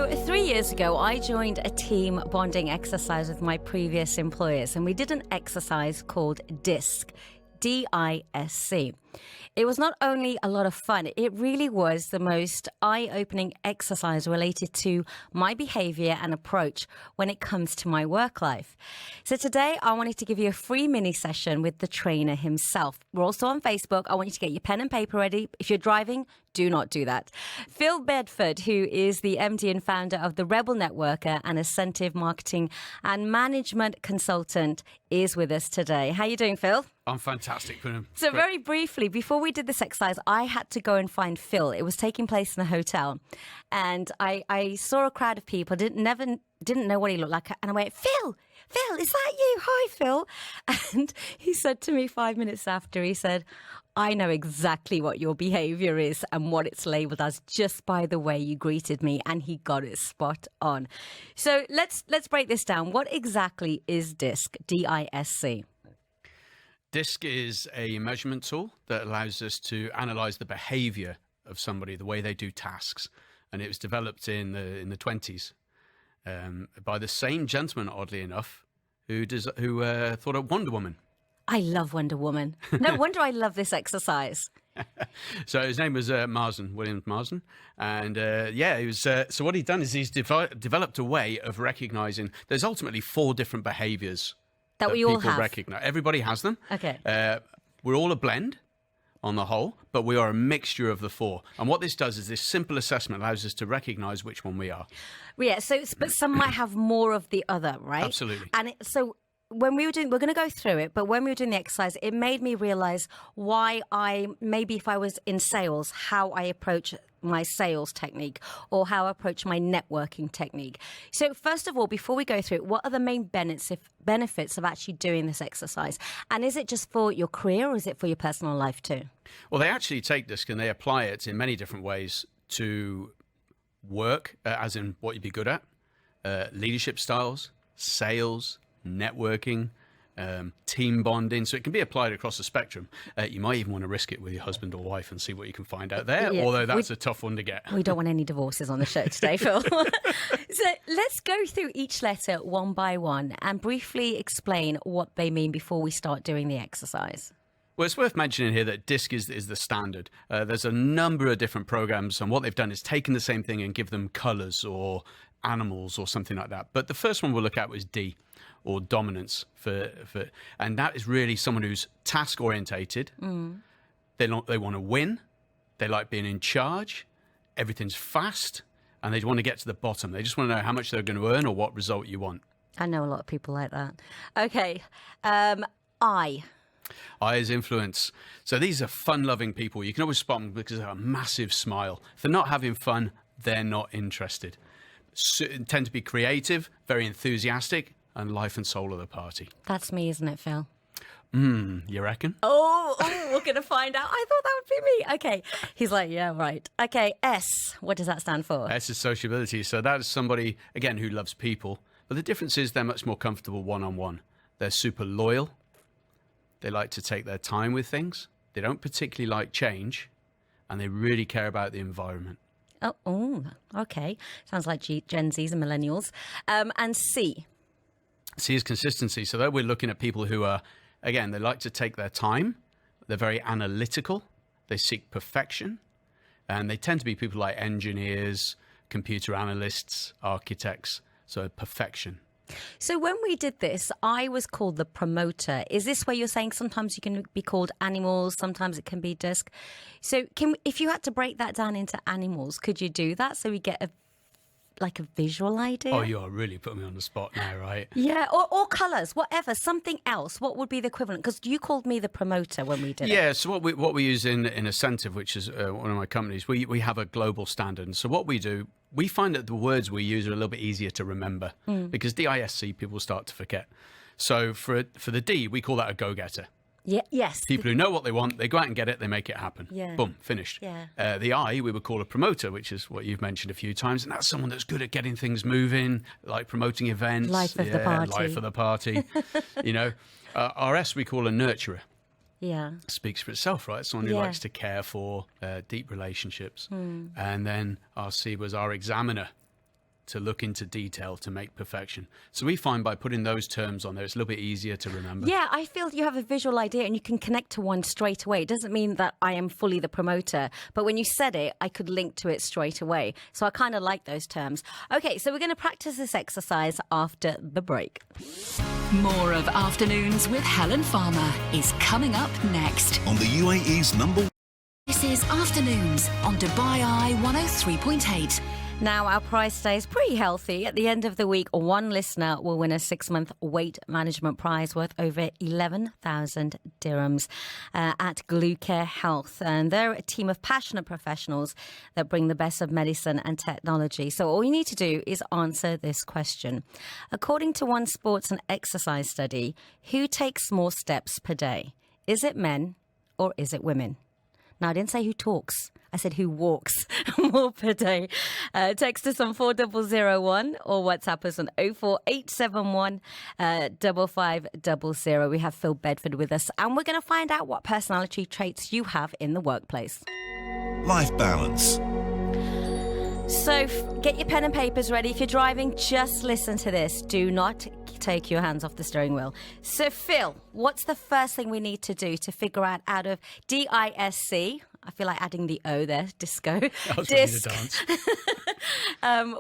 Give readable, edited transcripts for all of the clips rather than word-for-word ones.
So 3 years ago, I joined a team bonding exercise with my previous employers, and we did an exercise called DISC. DISC. It was not only a lot of fun, it really was the most eye-opening exercise related to my behavior and approach when it comes to my work life. So today, I wanted to give you a free mini session with the trainer himself. We're also on Facebook. I want you to get your pen and paper ready. If you're driving, do not do that. Phil Bedford, who is the MD and founder of the Rebel Networker and Incentive Marketing and Management Consultant, is with us today. How are you doing, Phil? I'm fantastic. So very briefly, before we did this exercise, I had to go and find Phil. It was taking place in a hotel. And I saw a crowd of people, didn't know what he looked like. And I went, Phil, is that you? Hi, Phil. And he said to me 5 minutes after, he said, I know exactly what your behavior is and what it's labeled as just by the way you greeted me. And he got it spot on. So let's break this down. What exactly is DISC, D-I-S-C? DISC is a measurement tool that allows us to analyze the behavior of somebody, the way they do tasks. And it was developed in the 20s by the same gentleman, oddly enough, who thought of Wonder Woman. I love Wonder Woman. No wonder I love this exercise. So his name was William Marsden. And he was. So what he'd done is he's developed a way of recognizing there's ultimately 4 different behaviors that we all people have. recognize. Everybody has them. Okay. We're all a blend on the whole, but we are a mixture of the 4. And what this does is this simple assessment allows us to recognize which one we are. Yeah, but some might have more of the other, right? Absolutely. And so when we're going to go through it, but when we were doing the exercise, it made me realize why maybe if I was in sales, how I approach my sales technique or how I approach my networking technique. So first of all, before we go through it, what are the main benefits of actually doing this exercise? And is it just for your career or is it for your personal life too? Well, they actually take this and they apply it in many different ways to work, as in what you'd be good at, leadership styles, sales, networking, team bonding. So it can be applied across the spectrum. You might even want to risk it with your husband or wife and see what you can find out there, although that's a tough one to get. We don't want any divorces on the show today, Phil. So let's go through each letter one by one and briefly explain what they mean before we start doing the exercise. Well, it's worth mentioning here that DISC is the standard. There's a number of different programs, and what they've done is taken the same thing and give them colors or animals or something like that. But the first one we'll look at was D, or dominance, and that is really someone who's task orientated. They want to win. They like being in charge. Everything's fast, and they want to get to the bottom. They just want to know how much they're going to earn or what result you want. I know a lot of people like that. Okay, I is influence. So these are fun-loving people. You can always spot them because they have a massive smile. If they're not having fun, they're not interested. Tend to be creative, very enthusiastic, and life and soul of the party. That's me, isn't it, Phil? You reckon? Oh, we're going to find out. I thought that would be me. Okay. He's like, yeah, right. Okay, S. What does that stand for? S is sociability. So that is somebody, again, who loves people. But the difference is they're much more comfortable one-on-one. They're super loyal. They like to take their time with things. They don't particularly like change. And they really care about the environment. Oh, okay. Sounds like Gen Zs and millennials. And C. C is consistency. So there we're looking at people who are, again, they like to take their time. They're very analytical. They seek perfection. And they tend to be people like engineers, computer analysts, architects. So perfection. So when we did this, I was called the promoter. Is this where you're saying sometimes you can be called animals, sometimes it can be DISC? So if you had to break that down into animals, could you do that so we get a visual idea? Oh, you're really putting me on the spot now, right? Yeah, or colours, whatever, something else. What would be the equivalent? Because you called me the promoter when we did it. Yeah, so what we use in Incentive, which is one of my companies, we have a global standard. And so what we do, we find that the words we use are a little bit easier to remember because DISC people start to forget. So for the D, we call that a go-getter. Yeah, yes. People who know what they want, they go out and get it, they make it happen. Yeah. Boom, finished. Yeah. The I, we would call a promoter, which is what you've mentioned a few times. And that's someone that's good at getting things moving, like promoting events. Life of the party. Life of the party. Our S, we call a nurturer. Yeah. Speaks for itself, right? Someone who likes to care for deep relationships. And then our C was our examiner. to look into detail, to make perfection. So we find by putting those terms on there, it's a little bit easier to remember. Yeah, I feel you have a visual idea and you can connect to one straight away. It doesn't mean that I am fully the promoter, but when you said it, I could link to it straight away. So I kind of like those terms. Okay, so we're going to practice this exercise after the break. More of Afternoons with Helen Farmer is coming up next. On the UAE's number. This is Afternoons on Dubai Eye 103.8. Now, our prize stays pretty healthy. At the end of the week, one listener will win a 6-month weight management prize worth over 11,000 dirhams at Glucare Health. And they're a team of passionate professionals that bring the best of medicine and technology. So all you need to do is answer this question. According to one sports and exercise study, who takes more steps per day? Is it men or is it women? Now, I didn't say who talks. I said who walks more per day. Text us on 4001 or WhatsApp us on 04871 5500. We have Phil Bedford with us, and we're going to find out what personality traits you have in the workplace. Life balance. So get your pen and papers ready. If you're driving, just listen to this. Do not take your hands off the steering wheel. So, Phil, what's the first thing we need to do to figure out of DISC? I feel like adding the O there, disco. I was ready to dance.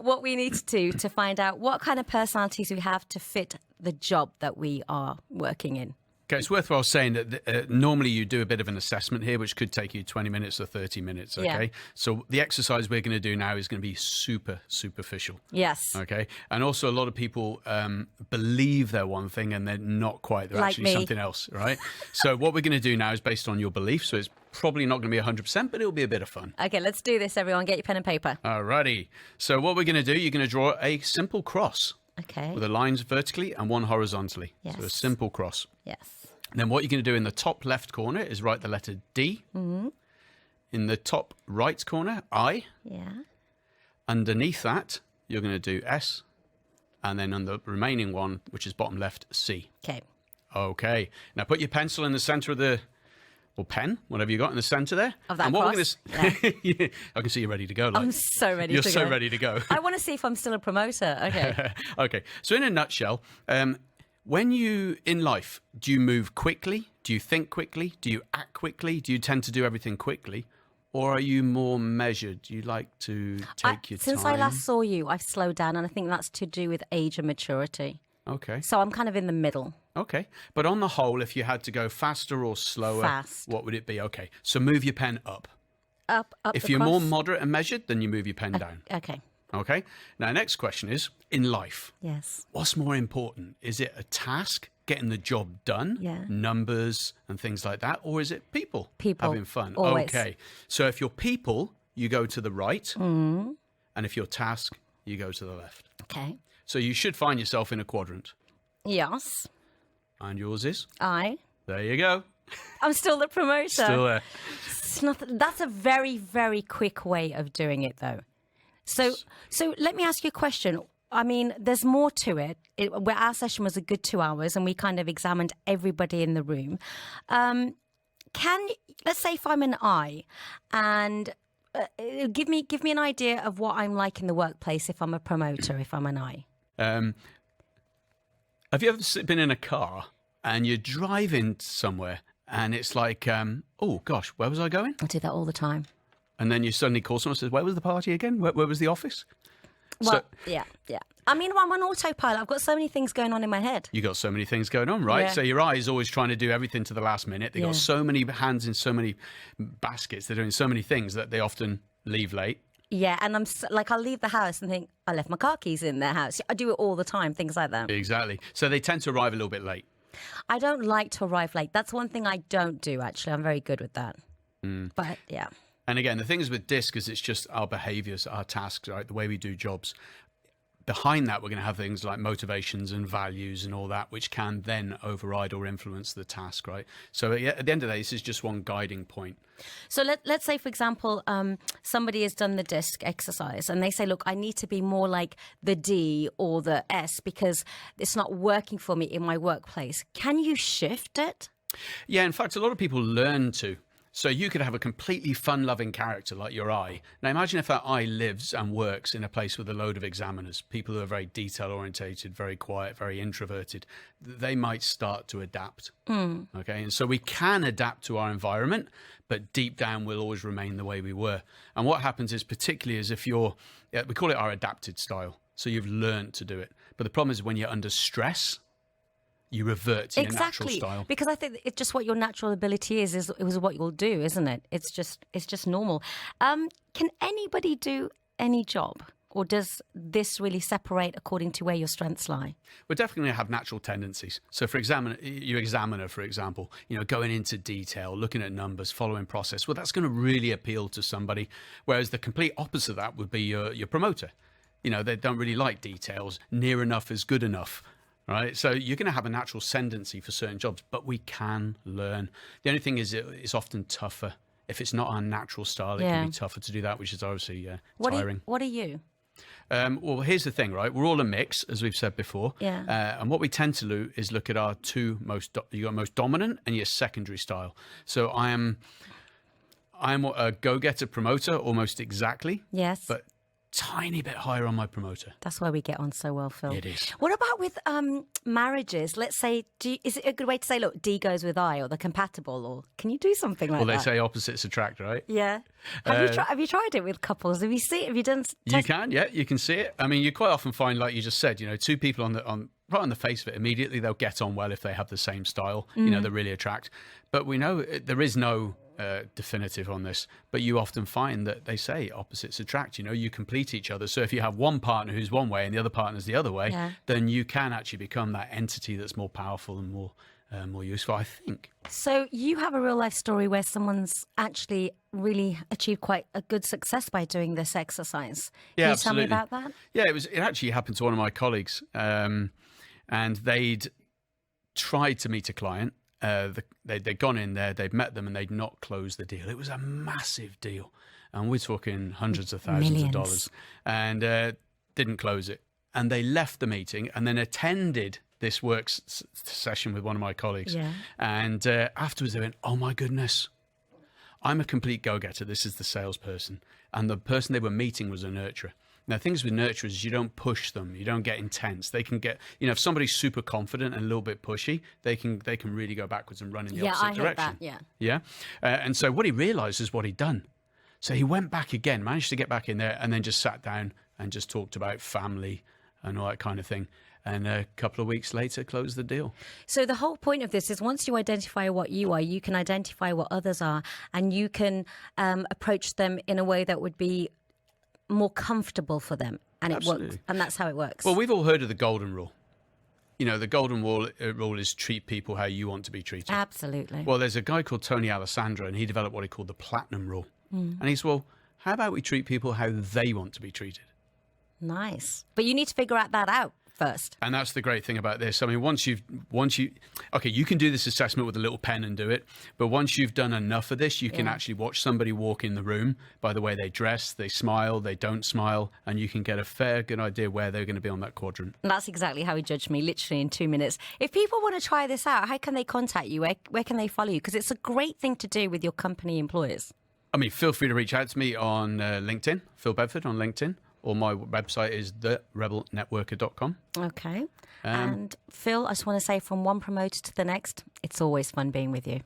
What we need to do to find out what kind of personalities we have to fit the job that we are working in. Okay, it's worthwhile saying that normally you do a bit of an assessment here, which could take you 20 minutes or 30 minutes, okay? Yeah. So the exercise we're going to do now is going to be super superficial. Yes. Okay? And also a lot of people believe they're one thing and they're not quite. They're Like actually me. something else, right? So what we're going to do now is based on your belief. So it's probably not going to be 100%, but it'll be a bit of fun. Okay, let's do this, everyone. Get your pen and paper. Alrighty. So what we're going to do, you're going to draw a simple cross Okay. with the lines vertically and one horizontally. Yes. So a simple cross. Yes. Then what you're going to do in the top left corner is write the letter D. Mm-hmm. In the top right corner, I. Yeah. Underneath that, you're going to do S. And then on the remaining one, which is bottom left, C. Okay. Okay. Now put your pencil in the center of the, or pen, whatever you got in the center there. Of that and what cross? We're going to, I can see you're ready to go. Like, I'm so ready you're to so go. ready to go. I want to see if I'm still a promoter. Okay. Okay. So in a nutshell, when you, in life, do you move quickly? Do you think quickly? Do you act quickly? Do you tend to do everything quickly? Or are you more measured? Do you like to take your time? Since I last saw you, I've slowed down, and I think that's to do with age and maturity. Okay. So I'm kind of in the middle. Okay. But on the whole, if you had to go faster or slower, Fast. what would it be? Okay. So move your pen up. Up If the you're cross. more moderate and measured, then you move your pen down. Okay. Okay. Now, next question is, in life, Yes. what's more important? Is it a task, getting the job done, Yeah. numbers and things like that? Or is it people, People, having fun? always. Okay. So if you're people, you go to the right. Mm-hmm. And if you're task, you go to the left. Okay. So you should find yourself in a quadrant. Yes. And yours is? I'm There you go. still the promoter. Still there. It's not, that's a very, very quick way of doing it, though. So let me ask you a question. I mean, there's more to it. Where our session was a good 2 hours, and we kind of examined everybody in the room. Let's say if I'm an I, and give me an idea of what I'm like in the workplace if I'm a promoter, if I'm an I. Have you ever been in a car and you're driving somewhere and it's like, oh gosh, where was I going? I do that all the time. And then you suddenly call someone and says, where was the party again? Where was the office? Well, yeah. I mean, I'm on autopilot. I've got so many things going on in my head. You got so many things going on, right? Yeah. So your eye is always trying to do everything to the last minute. They Yeah. got so many hands in so many baskets. They're doing so many things that they often leave late. Yeah, and I'll leave the house and think, I left my car keys in their house. I do it all the time, things like that. Exactly. So they tend to arrive a little bit late. I don't like to arrive late. That's one thing I don't do, actually. I'm very good with that. But, yeah. And again, the thing is with DISC is it's just our behaviors, our tasks, right? The way we do jobs. Behind that, we're going to have things like motivations and values and all that, which can then override or influence the task, right? So at the end of the day, this is just one guiding point. So let's say, for example, somebody has done the DISC exercise and they say, look, I need to be more like the D or the S because it's not working for me in my workplace. Can you shift it? Yeah, in fact, a lot of people learn to. So you could have a completely fun-loving character like your eye. Now imagine if that eye lives and works in a place with a load of examiners, people who are very detail-orientated, very quiet, very introverted. They might start to adapt. Okay, and so we can adapt to our environment, but deep down we'll always remain the way we were. And what happens is, particularly as if we call it our adapted style. So you've learned to do it. But the problem is when you're under stress, you revert to your natural style. Because I think it's just what your natural ability is what you'll do, isn't it? It's just normal. Can anybody do any job? Or does this really separate according to where your strengths lie? We're definitely going to have natural tendencies. So for your examiner, for example, going into detail, looking at numbers, following process, well, that's going to really appeal to somebody. Whereas the complete opposite of that would be your promoter. They don't really like details. Near enough is good enough. Right, so you're going to have a natural tendency for certain jobs, but we can learn. The only thing is it's often tougher. If it's not our natural style, it can be tougher to do that, which is obviously tiring. What are you? Well, here's the thing, right? We're all a mix, as we've said before. Yeah. And what we tend to do is look at our two your most dominant and your secondary style. So I am a go-getter promoter, almost exactly. Yes. But tiny bit higher on my promoter. That's why we get on so well, Phil. It is. What about with marriages? Let's say, is it a good way to say, look, D goes with I, or they're compatible, or can you do something like that? Well, they say opposites attract, right? Yeah. Have you tried it with couples? Have you done? You can, yeah, you can see it. I mean, you quite often find, like you just said, two people right on the face of it, immediately they'll get on well if they have the same style. They really attract. But we know there is no definitive on this, but you often find that they say opposites attract. You complete each other. So if you have one partner who's one way and the other partner's the other way, then you can actually become that entity that's more powerful and more useful, I think. So you have a real life story where someone's actually really achieved quite a good success by doing this exercise. Yeah, Can you absolutely. tell me about that? Yeah, it actually happened to one of my colleagues, and they'd tried to meet a client. They'd gone in there, they'd met them, and they'd not closed the deal. It was a massive deal, and we're talking hundreds of thousands of dollars, and didn't close it. And they left the meeting and then attended this work session with one of my colleagues. Yeah. And afterwards they went, oh my goodness, I'm a complete go-getter. This is the salesperson. And the person they were meeting was a nurturer. Now, things with nurturers is you don't push them. You don't get intense. They can get, if somebody's super confident and a little bit pushy, they can really go backwards and run in the opposite direction. Yeah, I hate that, Yeah. And so what he realized is what he'd done. So he went back again, managed to get back in there, and then just sat down and just talked about family and all that kind of thing. And a couple of weeks later, closed the deal. So the whole point of this is once you identify what you are, you can identify what others are, and you can approach them in a way that would be more comfortable for them. And Absolutely. It works. And that's how it works. Well, we've all heard of the golden rule. The golden rule is treat people how you want to be treated. Absolutely. Well, there's a guy called Tony Alessandro, and he developed what he called the platinum rule. And he said, well, how about we treat people how they want to be treated? Nice. But you need to figure that out first. And that's the great thing about this. I mean, you can do this assessment with a little pen and do it. But once you've done enough of this, you can actually watch somebody walk in the room by the way they dress, they smile, they don't smile, and you can get a fair good idea where they're going to be on that quadrant. And that's exactly how he judged me, literally in 2 minutes. If people want to try this out, how can they contact you? Where can they follow you? Because it's a great thing to do with your company employers. I mean, feel free to reach out to me on LinkedIn, Phil Bedford on LinkedIn, or my website is therebelnetworker.com. Okay. And Phil, I just want to say from one promoter to the next, it's always fun being with you.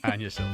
And yourself.